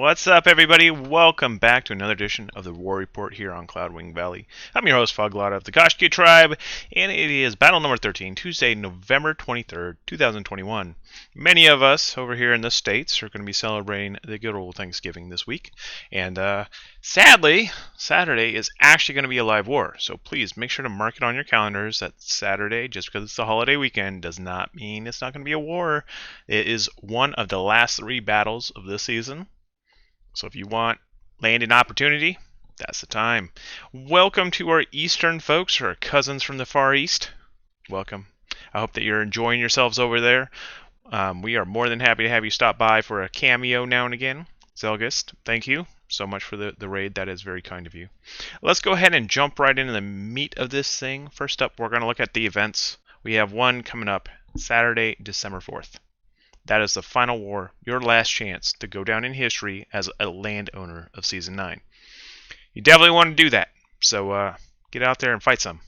What's up, everybody? Welcome back to another edition of the War Report here on Cloudwing Valley. I'm your host, Foglot of the Koshki Tribe, and it is battle number 13, Tuesday, November 23rd, 2021. Many of us over here in the States are going to be celebrating the good old Thanksgiving this week, and sadly, Saturday is actually going to be a live war, so please make sure to mark it on your calendars that Saturday, just because it's a holiday weekend, does not mean it's not going to be a war. It is one of the last 3 battles of this season. So if you want landing opportunity, that's the time. Welcome to our Eastern folks, our cousins from the Far East. Welcome. I hope that you're enjoying yourselves over there. We are more than happy to have you stop by for a cameo now and again. Zelgist, thank you so much for the raid. That is very kind of you. Let's go ahead and jump right into the meat of this thing. First up, we're going to look at the events. We have one coming up Saturday, December 4th. That is the final war, your last chance to go down in history as a landowner of Season 9. You definitely want to do that, so get out there and fight some.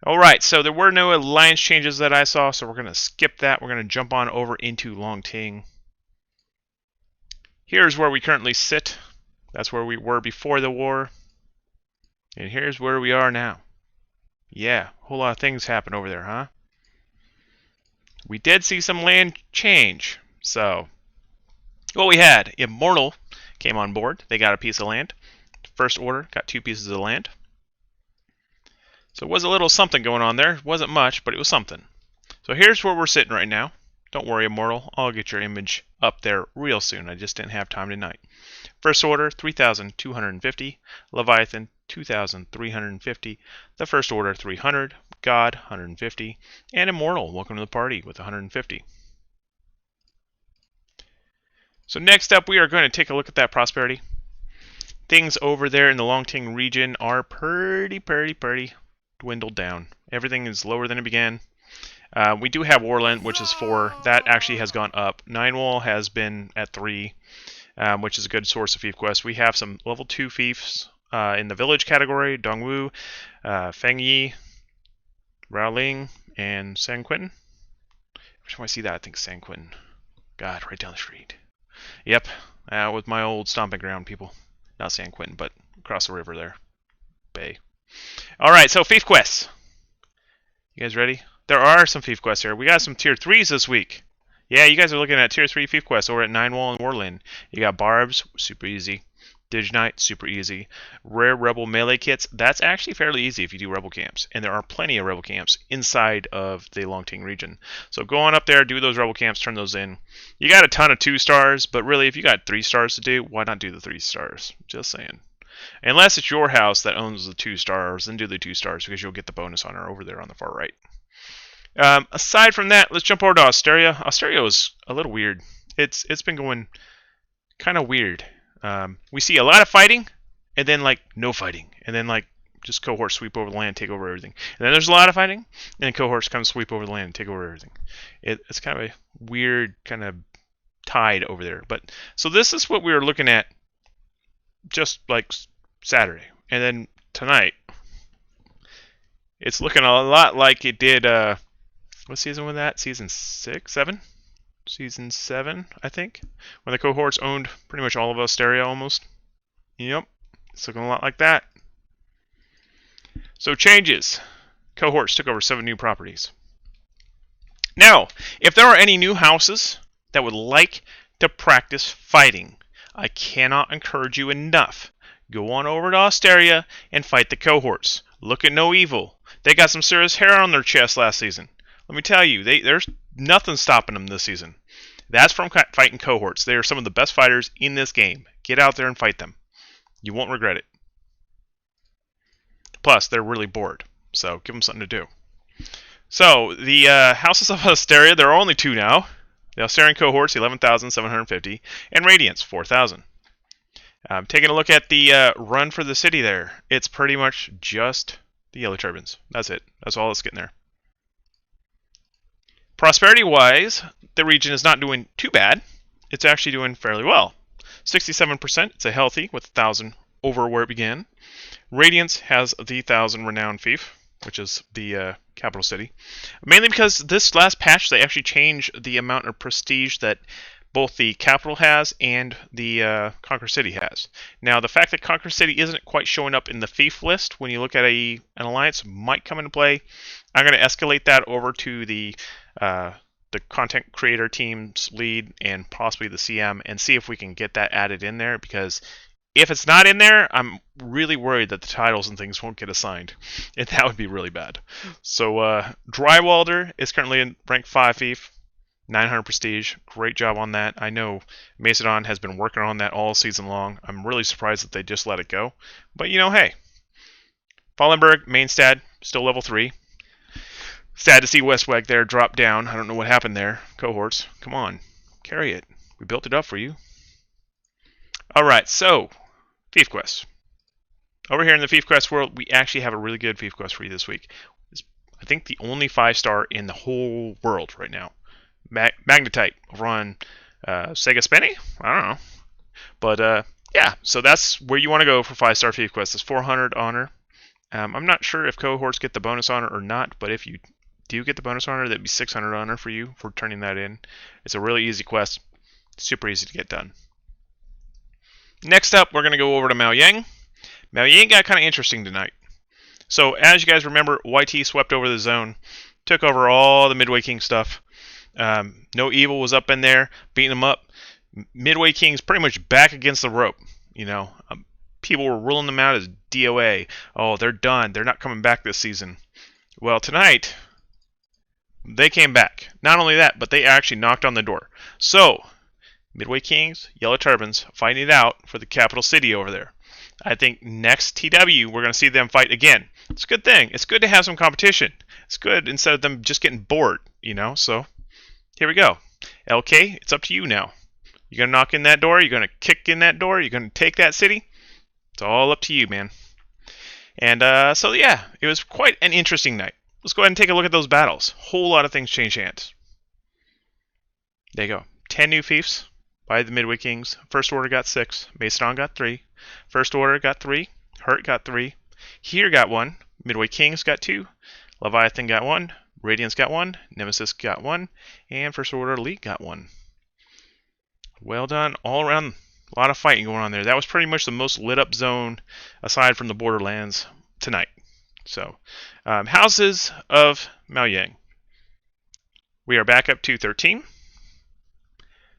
Alright, so there were no alliance changes that I saw, so we're going to skip that. We're going to jump on over into Longting. Here's where we currently sit. That's where we were before the war. And here's where we are now. Yeah, a whole lot of things happen over there, huh? We did see some land change. So, what we had, Immortal came on board. They got a piece of land. First Order got 2 pieces of land. So it was a little something going on there. It wasn't much, but it was something. So here's where we're sitting right now. Don't worry, Immortal. I'll get your image up there real soon. I just didn't have time tonight. First Order, 3,250. Leviathan, 2,350. The First Order, 300. God, 150. And Immortal, welcome to the party with 150. So next up, we are going to take a look at that prosperity. Things over there in the Longting region are pretty dwindled down. Everything is lower than it began. We do have Warland, which is 4. That actually has gone up. Ninewall has been at 3, which is a good source of fief quests. We have some level 2 fiefs in the village category. Dongwu, Fengyi, Raoling, and San Quentin. Every time I see that, I think San Quentin. God, right down the street. Yep, with my old stomping ground, people. Not San Quentin, but across the river there. Bay. Alright, so fief quests. You guys ready? There are some fief quests here. We got some tier 3s this week. Yeah, you guys are looking at tier 3 fief quests over at Ninewall and Warland. You got Barbs, super easy. Dignite, super easy. Rare Rebel melee kits, that's actually fairly easy if you do Rebel camps. And there are plenty of Rebel camps inside of the Longting region. So go on up there, do those Rebel camps, turn those in. You got a ton of 2 stars, but really if you got 3 stars to do, why not do the 3 stars? Just saying. Unless it's your house that owns the 2 stars, then do the 2 stars because you'll get the bonus on her over there on the far right. Aside from that, let's jump over to Austeria. Austeria was a little weird. It's been going kind of weird. We see a lot of fighting, and then like no fighting, and then like just cohorts sweep over the land, take over everything. And then there's a lot of fighting, and then cohorts come sweep over the land and take over everything. It's kind of a weird kind of tide over there. But so this is what we were looking at just like Saturday, and then tonight it's looking a lot like it did. What season was that? Season 6, 7? Season 7, I think, when the cohorts owned pretty much all of Austeria almost. Yep, it's looking a lot like that. So changes. Cohorts took over 7 new properties. Now, if there are any new houses that would like to practice fighting, I cannot encourage you enough. Go on over to Austeria and fight the cohorts. Look at No Evil. They got some serious hair on their chest last season. Let me tell you, there's nothing stopping them this season. That's from fighting cohorts. They are some of the best fighters in this game. Get out there and fight them. You won't regret it. Plus, they're really bored, so give them something to do. So, the Houses of Austeria, there are only 2 now. The Austerian cohorts, 11,750, and Radiance, 4,000. Taking a look at the run for the city there, it's pretty much just the Yellow Turbans. That's it. That's all that's getting there. Prosperity-wise, the region is not doing too bad. It's actually doing fairly well. 67%, it's a healthy, with 1,000 over where it began. Radiance has the 1,000 renowned fief, which is the capital city. Mainly because this last patch, they actually changed the amount of prestige that both the capital has and the Conquer City has. Now, the fact that Conquer City isn't quite showing up in the fief list when you look at an alliance might come into play. I'm going to escalate that over to the content creator team's lead and possibly the CM and see if we can get that added in there, because if it's not in there, I'm really worried that the titles and things won't get assigned, and that would be really bad. So Drywalder is currently in rank 5 fief, 900 prestige. Great job on that. I know Macedon has been working on that all season long. I'm really surprised that they just let it go. But hey, Fallenberg, Mainstad, still level 3. Sad to see Westweg there drop down. I don't know what happened there. Cohorts, come on, carry it. We built it up for you. Alright, so, Fief Quest. Over here in the Fief Quest world, we actually have a really good Fief Quest for you this week. It's, I think, the only 5-star in the whole world right now. Magnetite over on Sega Spenny? I don't know. But, yeah, so that's where you want to go for 5-star Fief Quest. It's 400 honor. I'm not sure if cohorts get the bonus honor or not, but if you do get the bonus honor, that'd be 600 honor for you for turning that in. It's a really easy quest. Super easy to get done. Next up, we're going to go over to Maoyang. Maoyang got kind of interesting tonight. So, as you guys remember, YT swept over the zone, took over all the Midway King stuff. No Evil was up in there, beating them up. Midway King's pretty much back against the rope. People were ruling them out as DOA. Oh, they're done. They're not coming back this season. Well, tonight, they came back. Not only that, but they actually knocked on the door. So, Midway Kings, Yellow Turbans, fighting it out for the capital city over there. I think next TW, we're going to see them fight again. It's a good thing. It's good to have some competition. It's good instead of them just getting bored, So, here we go. LK, it's up to you now. You're going to knock in that door? You're going to kick in that door? You're going to take that city? It's all up to you, man. And so, yeah, it was quite an interesting night. Let's go ahead and take a look at those battles. Whole lot of things change hands. There you go. 10 new fiefs by the Midway Kings. First Order got 6. Macedon got 3. First Order got 3. Hurt got 3. Here got 1. Midway Kings got 2. Leviathan got 1. Radiance got 1. Nemesis got 1. And First Order Elite got 1. Well done. All around, a lot of fighting going on there. That was pretty much the most lit up zone aside from the Borderlands tonight. So, Houses of Maoyang. We are back up to 13.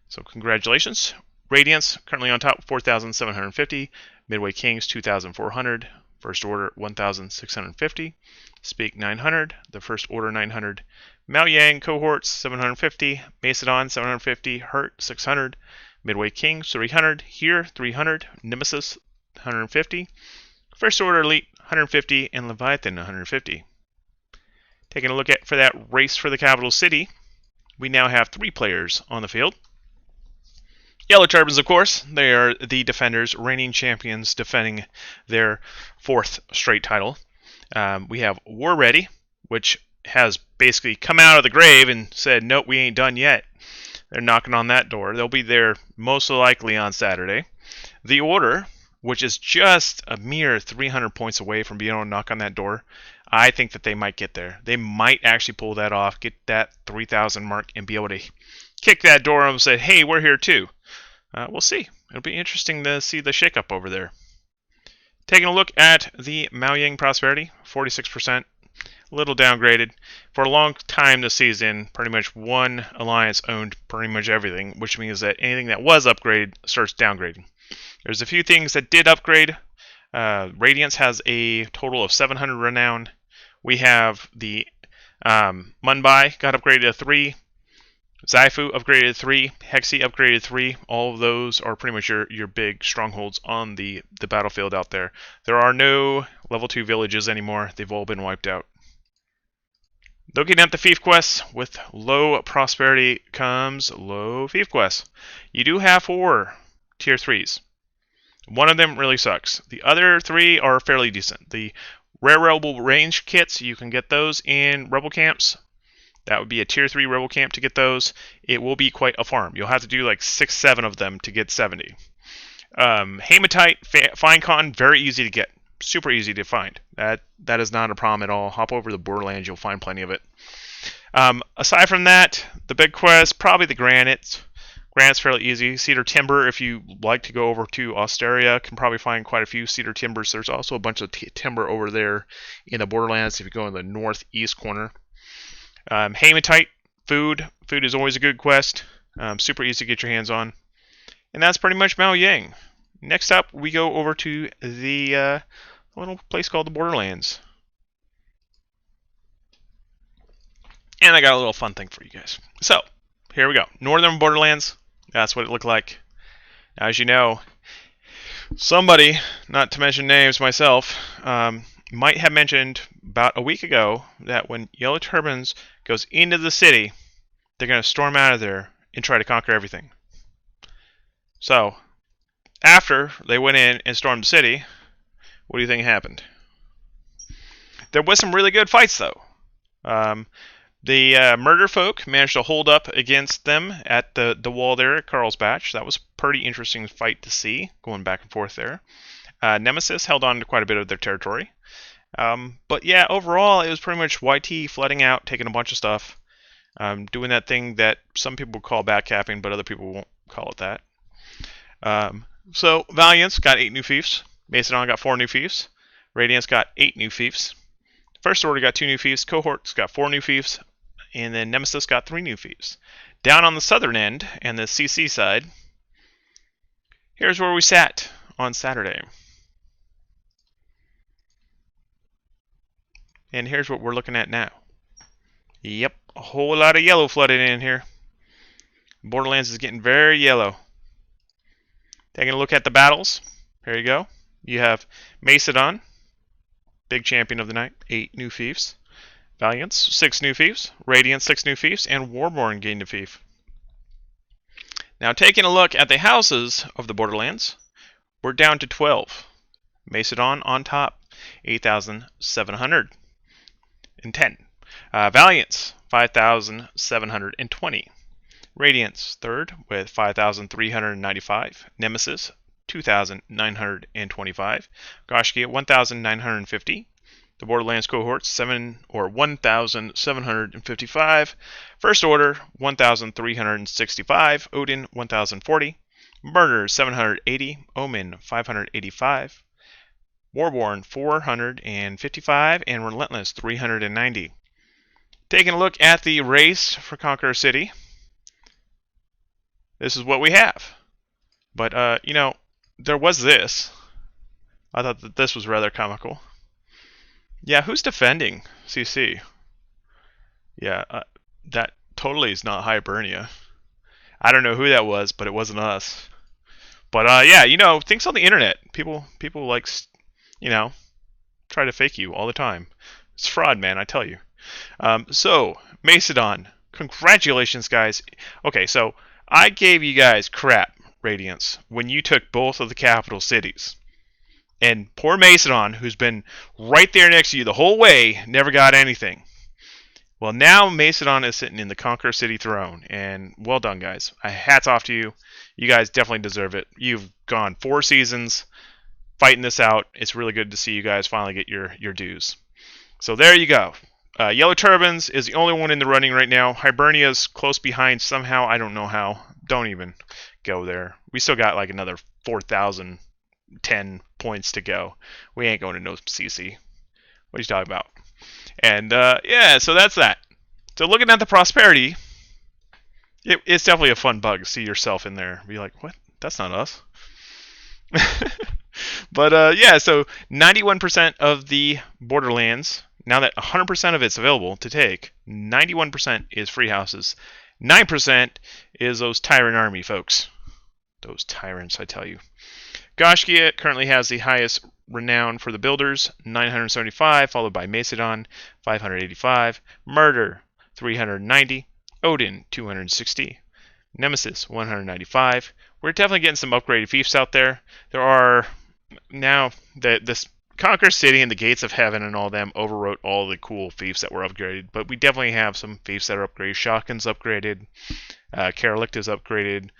So congratulations. Radiance currently on top, 4,750. Midway Kings, 2,400. First Order, 1,650. Speak, 900. The First Order, 900. Maoyang cohorts, 750. Macedon, 750. Hurt, 600. Midway Kings, 300. Here, 300. Nemesis, 150. First Order Elite, 150. And Leviathan, 150. Taking a look at for that race for the capital city, we now have 3 players on the field. Yellow Turbans, of course, they are the defenders, reigning champions, defending their 4th straight title. We have War Ready, which has basically come out of the grave and said, nope, we ain't done yet. They're knocking on that door. They'll be there most likely on Saturday. The Order, which is just a mere 300 points away from being able to knock on that door. I think that they might get there. They might actually pull that off, get that 3,000 mark, and be able to kick that door and say, hey, we're here too. We'll see. It'll be interesting to see the shakeup over there. Taking a look at the Maoyang Prosperity, 46%, a little downgraded. For a long time this season, pretty much one alliance owned pretty much everything, which means that anything that was upgraded starts downgrading. There's a few things that did upgrade. Radiance has a total of 700 renown. We have the Munbai got upgraded to 3. Zaifu upgraded to 3, Hexi upgraded to 3. All of those are pretty much your big strongholds on the battlefield out there. There are no level 2 villages anymore. They've all been wiped out. Looking at the fief quests, with low prosperity comes low fief quests. You do have 4 tier 3s. One of them really sucks. The other 3 are fairly decent. The rare rebel range kits, you can get those in rebel camps. That would be a tier 3 rebel camp to get those. It will be quite a farm. You'll have to do like 6-7 of them to get 70. Hematite, Finecon, very easy to get. Super easy to find. That is not a problem at all. Hop over to the Borderlands, you'll find plenty of it. Aside from that, the big quest, probably the Granite. Granite's fairly easy. Cedar timber, if you like to go over to Osteria, can probably find quite a few cedar timbers. There's also a bunch of timber over there in the Borderlands if you go in the northeast corner. Hematite, food. Food is always a good quest. Super easy to get your hands on. And that's pretty much Mao Yang. Next up, we go over to the little place called the Borderlands. And I got a little fun thing for you guys. So, here we go. Northern Borderlands. That's what it looked like. As you know, somebody, not to mention names myself, might have mentioned about a week ago that when Yellow Turbans goes into the city, they're going to storm out of there and try to conquer everything. So, after they went in and stormed the city, what do you think happened? There was some really good fights, though. The murder folk managed to hold up against them at the wall there at Carlsbad. That was a pretty interesting fight to see, going back and forth there. Nemesis held on to quite a bit of their territory. But yeah, overall, it was pretty much YT flooding out, taking a bunch of stuff, doing that thing that some people call backcapping, but other people won't call it that. So Valiance got 8 new fiefs. Macedon got 4 new fiefs. Radiance got 8 new fiefs. First Order got 2 new fiefs. Cohorts got 4 new fiefs. And then Nemesis got 3 new fiefs. Down on the southern end and the CC side, here's where we sat on Saturday. And here's what we're looking at now. Yep, a whole lot of yellow flooded in here. Borderlands is getting very yellow. Taking a look at the battles. Here you go. You have Macedon, big champion of the night, 8 new fiefs. Valiance, 6 new fiefs. Radiance, 6 new fiefs. And Warborn gained a fief. Now taking a look at the houses of the Borderlands, we're down to 12. Macedon on top, 8,710. Valiance, 5,720. Radiance, third, with 5,395. Nemesis, 2,925. Goshki at 1,950. The Borderlands cohorts, 1,755. First Order, 1,365. Odin, 1,040. Murder, 780. Omen, 585. Warborn, 455. And Relentless, 390. Taking a look at the race for Conqueror City, this is what we have. But, you know, there was this. I thought that this was rather comical. Yeah, who's defending CC? Yeah, that totally is not Hibernia. I don't know who that was, but it wasn't us. But yeah, you know, things on the internet. People like, you know, try to fake you all the time. It's fraud, man, I tell you. So, Macedon, congratulations, guys. Okay, so I gave you guys crap, Radiance, when you took both of the capital cities. And poor Macedon, who's been right there next to you the whole way, never got anything. Well, now Macedon is sitting in the Conqueror City throne, and well done, guys. Hats off to you. You guys definitely deserve it. You've gone 4 seasons fighting this out. It's really good to see you guys finally get your dues. So there you go. Yellow Turbans is the only one in the running right now. Hibernia's close behind somehow. I don't know how. Don't even go there. We still got like another 4,010 points to go. We ain't going to no CC. What are you talking about? And yeah, so that's that. So looking at the prosperity, it's definitely a fun bug to see yourself in there. Be like, what? That's not us. But yeah, so 91% of the Borderlands, now that 100% of it's available to take, 91% is free houses. 9% is those tyrant army folks. Those tyrants, I tell you. Goshkia currently has the highest renown for the builders, 975, followed by Macedon, 585. Murder, 390. Odin, 260. Nemesis, 195. We're definitely getting some upgraded fiefs out there. There are now this Conquer City and the Gates of Heaven and all them overwrote all the cool fiefs that were upgraded, but we definitely have some fiefs that are upgraded. Shotgun's upgraded. Keralict is upgraded.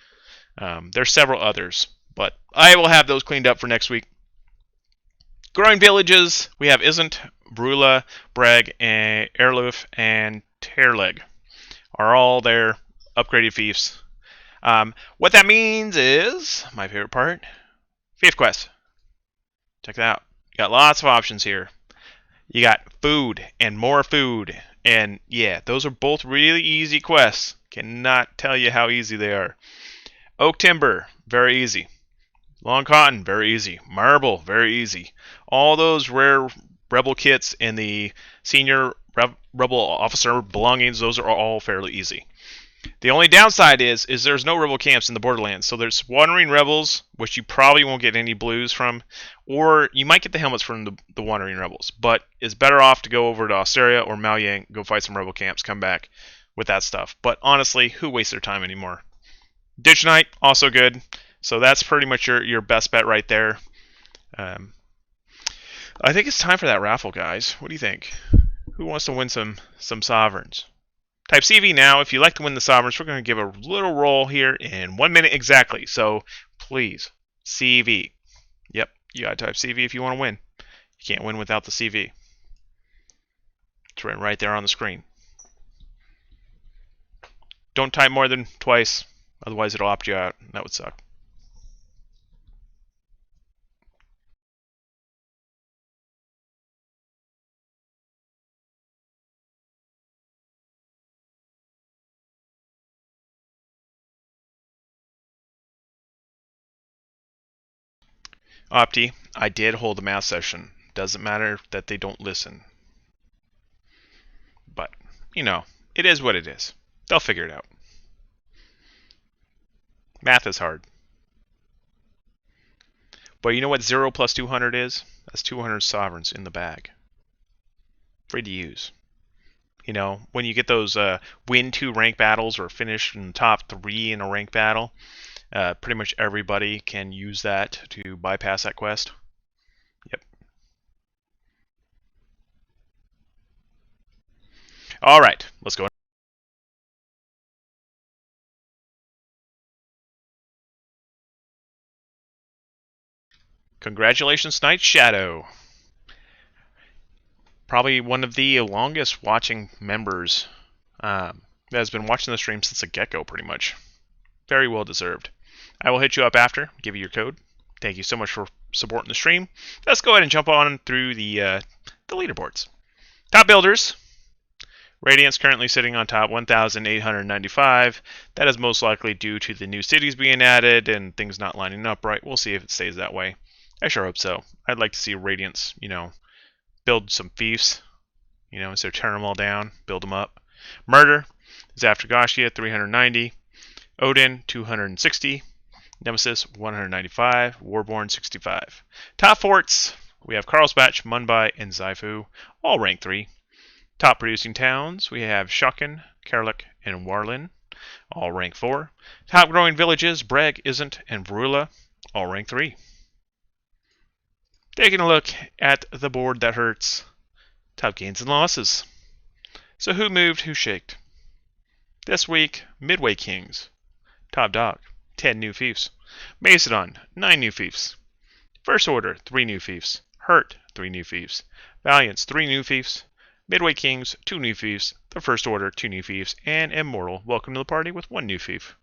There's several others, but I will have those cleaned up for next week. Growing villages, we have Isn't, Brula, Breg, and Erluf, and Terleg are all their upgraded fiefs. What that means is, my favorite part, Faith Quest. Check that out. You got lots of options here. You got food and more food. And yeah, those are both really easy quests. Cannot tell you how easy they are. Oak timber, very easy. Long cotton, very easy. Marble, very easy. All those rare rebel kits and the senior rebel officer belongings, those are all fairly easy. The only downside is there's no rebel camps in the Borderlands. So there's wandering rebels, which you probably won't get any blues from, or you might get the helmets from the wandering rebels. But it's better off to go over to Osteria or Maoyang, go fight some rebel camps, come back with that stuff. But honestly, who wastes their time anymore? Ditch Knight, also good. So that's pretty much your best bet right there. I think it's time for that raffle, guys. What do you think? Who wants to win some sovereigns? Type CV now. If you'd like to win the sovereigns, we're going to give a little roll here in 1 minute exactly. So please, CV. Yep, you got to type CV if you want to win. You can't win without the CV. It's written right there on the screen. Don't type more than twice, otherwise it'll opt you out. That would suck. Opti, I did hold a math session. Doesn't matter that they don't listen. But, you know, it is what it is. They'll figure it out. Math is hard. But you know what 0 plus 200 is? That's 200 sovereigns in the bag. Free to use. You know, when you get those win 2 rank battles or finish in the top 3 in a rank battle, pretty much everybody can use that to bypass that quest. Yep. All right, let's go. Congratulations, Night Shadow. Probably one of the longest watching members that has been watching the stream since the get-go, pretty much. Very well deserved. I will hit you up after, give you your code. Thank you so much for supporting the stream. Let's go ahead and jump on through the leaderboards. Top builders. Radiant's currently sitting on top, 1,895. That is most likely due to the new cities being added and things not lining up right. We'll see if it stays that way. I sure hope so. I'd like to see Radiant's, build some fiefs, instead of tearing them all down, build them up. Murder is after Goshia, 390. Odin, 260. Nemesis, 195. Warborn, 65. Top forts, we have Karlsbad, Mumbai, and Zaifu, all rank 3. Top producing towns, we have Shokin, Karlik, and Warlin, all rank 4. Top growing villages, Breg, Isn't, and Vrula, all rank 3. Taking a look at the board that hurts. Top gains and losses. So who moved, who shaked? This week, Midway Kings. Top dog, 10 new fiefs. Macedon, 9 new fiefs. First Order, 3 new fiefs. Hurt, 3 new fiefs. Valiants, 3 new fiefs. Midway Kings, 2 new fiefs. The First Order, 2 new fiefs. And Immortal, welcome to the party with 1 new fief.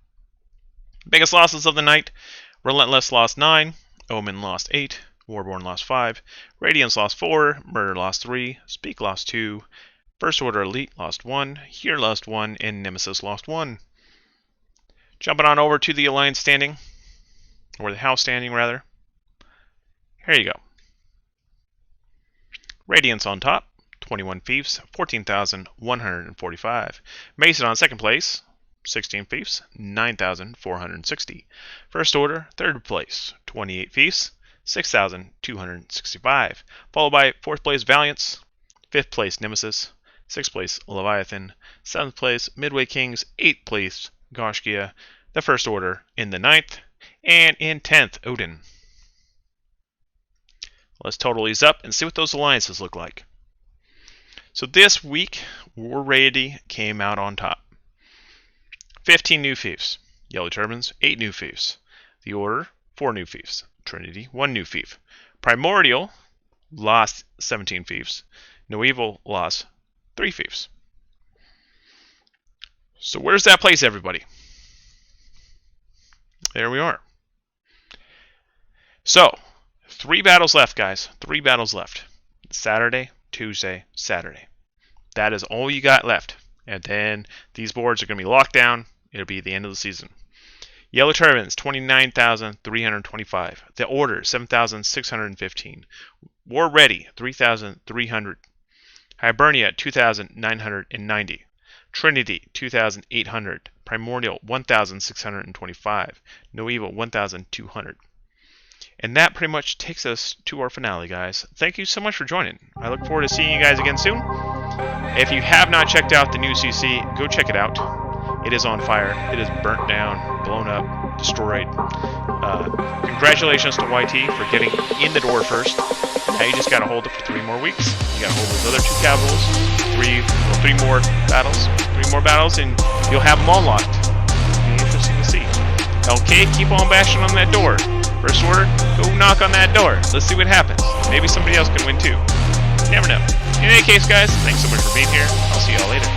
Biggest losses of the night. Relentless lost 9. Omen lost 8. Warborn lost 5. Radiance lost 4. Murder lost 3. Speak lost 2. First Order Elite lost 1. Here lost 1. And Nemesis lost 1. Jumping on over to the Alliance standing. Or the House standing, rather. Here you go. Radiance on top. 21 fiefs, 14,145. Mason on second place, 16 fiefs, 9,460. First Order, third place, 28 fiefs, 6,265. Followed by fourth place Valiants, fifth place Nemesis, sixth place Leviathan, seventh place Midway Kings, eighth place Goshkia, the First Order in the ninth, and in 10th Odin. Let's total these up and see what those alliances look like. So this week, War Ready came out on top. 15 new fiefs. Yellow Turbans, 8 new fiefs. The Order, 4 new fiefs. Trinity, 1 new fief. Primordial lost 17 fiefs. No Evil lost 3 fiefs. So where's that place, everybody? there we are. So, 3 battles left, guys. 3 battles left. Saturday, Tuesday, Saturday. That is all you got left. And then these boards are going to be locked down. It'll be the end of the season. Yellow Turbans, 29,325. The Order, 7,615. War Ready, 3,300. Hibernia, 2,990. Trinity, 2,800. Primordial, 1,625. No Evil, 1,200. And that pretty much takes us to our finale, guys. Thank you so much for joining. I look forward to seeing you guys again soon. If you have not checked out the new CC, go check it out. It is on fire. It is burnt down, blown up, destroyed. Congratulations to YT for getting in the door first. Now you just got to hold it for 3 more weeks. You got to hold those other 2 capitals, 3 more battles, 3 more battles, and you'll have them all locked. It'll be interesting to see. LK, keep on bashing on that door. First Order, go knock on that door. Let's see what happens. Maybe somebody else can win too. You never know. In any case, guys, thanks so much for being here. I'll see y'all later.